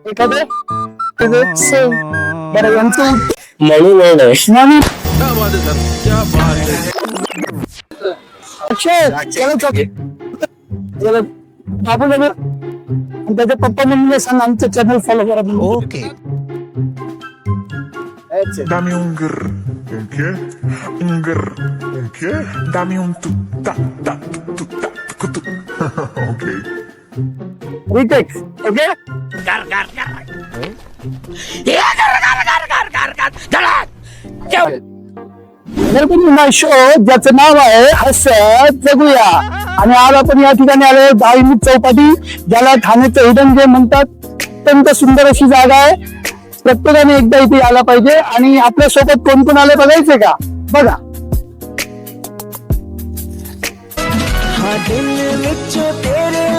एखादं बरं यांचं म्हणून म्हणून अक्षय बाबू दादा आणि त्याच्या पप्पा मम्मीला सांग आमचं चॅनल फॉलो करा म्हणून. Okay. Dame un grr. ¿Un qué? Un grr. ¿Un qué? Dame un tu ta ta tu ta tu tu. Okay. Retake okay show ज्याचं नाव आहे हसत जगूया आणि आज आपण या ठिकाणी आलो धार्मिक चौपाटी ज्याला ठाण्याचं हिडन गेम म्हणतात. अत्यंत सुंदर अशी जागा आहे. प्रत्येकाने एकदा इथे आला पाहिजे. आणि आपल्या सोबत कोण कोण आले बघायचे का बघा. दिल विच तेरे